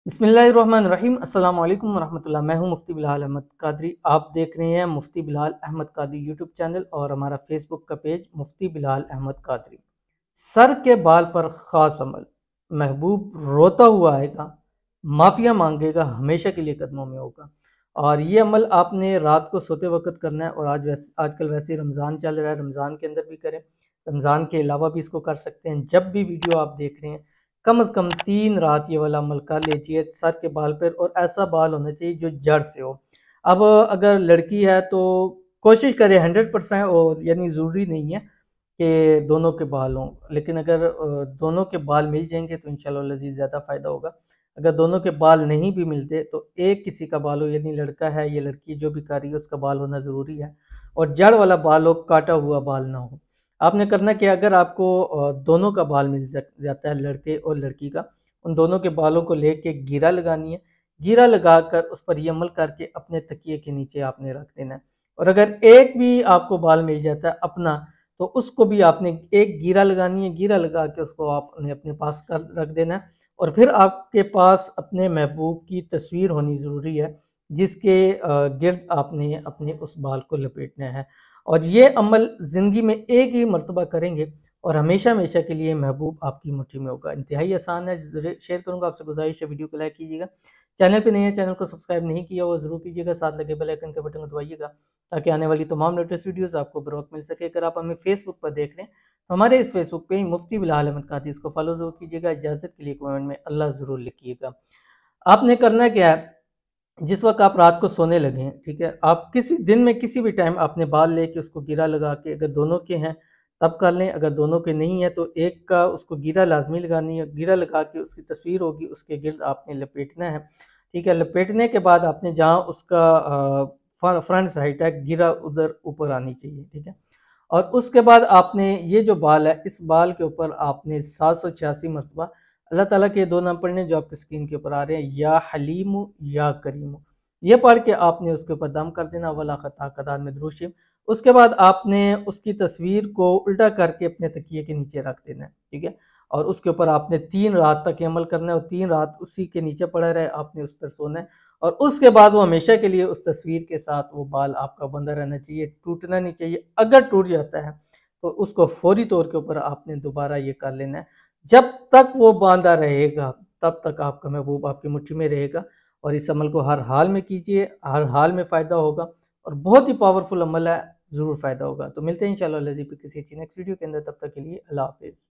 बिस्मिल्लाहिर्रहमानिर्रहीम। अस्सलाम वालेकुम वरहमतुल्लाह। मैं हूं मुफ्ती बिलाल अहमद कादरी। आप देख रहे हैं मुफ्ती बिलाल अहमद कादरी यूट्यूब चैनल और हमारा फेसबुक का पेज मुफ्ती बिलाल अहमद कादरी। सर के बाल पर ख़ास अमल। महबूब रोता हुआ आएगा, माफ़िया मांगेगा, हमेशा के लिए कदमों में होगा। और ये अमल आपने रात को सोते वक्त करना है। और आजकल वैसे ही रमज़ान चल रहा है, रमज़ान के अंदर भी करें, रमज़ान के अलावा भी इसको कर सकते हैं। जब भी वीडियो आप देख रहे हैं, कम से कम 3 रात ये वाला अमल कर लीजिए सर के बाल पर। और ऐसा बाल होना चाहिए जो जड़ से हो। अब अगर लड़की है तो कोशिश करें 100%, और यानी ज़रूरी नहीं है कि दोनों के बाल हों, लेकिन अगर दोनों के बाल मिल जाएंगे तो इंशाल्लाह लजीज ज़्यादा फ़ायदा होगा। अगर दोनों के बाल नहीं भी मिलते तो एक किसी का बाल हो, यानी लड़का है या लड़की जो भी कर रही है उसका बाल होना ज़रूरी है। और जड़ वाला बाल हो, काटा हुआ बाल ना हो। आपने करना कि अगर आपको दोनों का बाल मिल जाता है, लड़के और लड़की का, उन दोनों के बालों को लेके गीरा लगानी है। गीरा लगाकर उस पर ये अमल करके अपने तकिए के नीचे आपने रख देना है। और अगर एक भी आपको बाल मिल जाता है अपना, तो उसको भी आपने एक गीरा लगानी है। गीरा लगा के उसको आपने अपने पास कर रख देना है। और फिर आपके पास अपने महबूब की तस्वीर होनी ज़रूरी है, जिसके गिर्द आपने अपने उस बाल को लपेटना है। और ये अमल ज़िंदगी में एक ही मर्तबा करेंगे और हमेशा हमेशा के लिए महबूब आपकी मुट्ठी में होगा। इंतहाई आसान है। शेयर करूँगा, आपसे गुजारिश है वीडियो को लाइक कीजिएगा। चैनल पे नए हैं, चैनल को सब्सक्राइब नहीं किया वो ज़रूर कीजिएगा। साथ लगे बेल आइकन के बटन को दबाइएगा ताकि आने वाली तमाम लेटेस्ट वीडियोज़ आपको बर वक्त मिल सके। अगर आप हमें फेसबुक पर देख रहे हैं तो हमारे इस फेसबुक पे मुफ्ती बिलाल अहमद कादरी, इसको फॉलो ज़रूर कीजिएगा। इजाज़त के लिए कमेंट में अल्लाह ज़रूर लिखिएगा। आपने करना क्या है, जिस वक्त आप रात को सोने लगे हैं, ठीक है, आप किसी दिन में किसी भी टाइम आपने बाल लेके उसको गिरा लगा के, अगर दोनों के हैं तब कर लें, अगर दोनों के नहीं है तो एक का उसको गिरा लाजमी लगानी है। गिरा लगा के उसकी तस्वीर होगी, उसके गिर्द आपने लपेटना है। ठीक है, लपेटने के बाद आपने जहाँ उसका फ्रंट साइड है, गिरा उधर ऊपर आनी चाहिए। ठीक है, और उसके बाद आपने ये जो बाल है, इस बाल के ऊपर आपने 786 मरतबा अल्लाह ताला के 2 नाम पढ़ने जो आपकी स्क्रीन के ऊपर आ रहे हैं, या हलीमु या करीमु, ये पढ़ के आपने उसके ऊपर दम कर देना, वला खता कदार में द्रूशिम। उसके बाद आपने उसकी तस्वीर को उल्टा करके अपने तकिए के नीचे रख देना है। ठीक है, और उसके ऊपर आपने 3 रात तक ये अमल करना है और 3 रात उसी के नीचे पड़ा रहे, आपने उस पर सोना है। और उसके बाद वो हमेशा के लिए उस तस्वीर के साथ वो बाल आपका बंधा रहना चाहिए, टूटना नहीं चाहिए। अगर टूट जाता है तो उसको फौरी तौर के ऊपर आपने दोबारा ये कर लेना है। जब तक वो बांधा रहेगा तब तक आपका महबूब आपकी मुट्ठी में रहेगा। और इस अमल को हर हाल में कीजिए, हर हाल में फ़ायदा होगा और बहुत ही पावरफुल अमल है, ज़रूर फ़ायदा होगा। तो मिलते हैं इंशाअल्लाह किसी अच्छी नेक्स्ट वीडियो के अंदर। तब तक के लिए अल्लाह हाफ़िज़।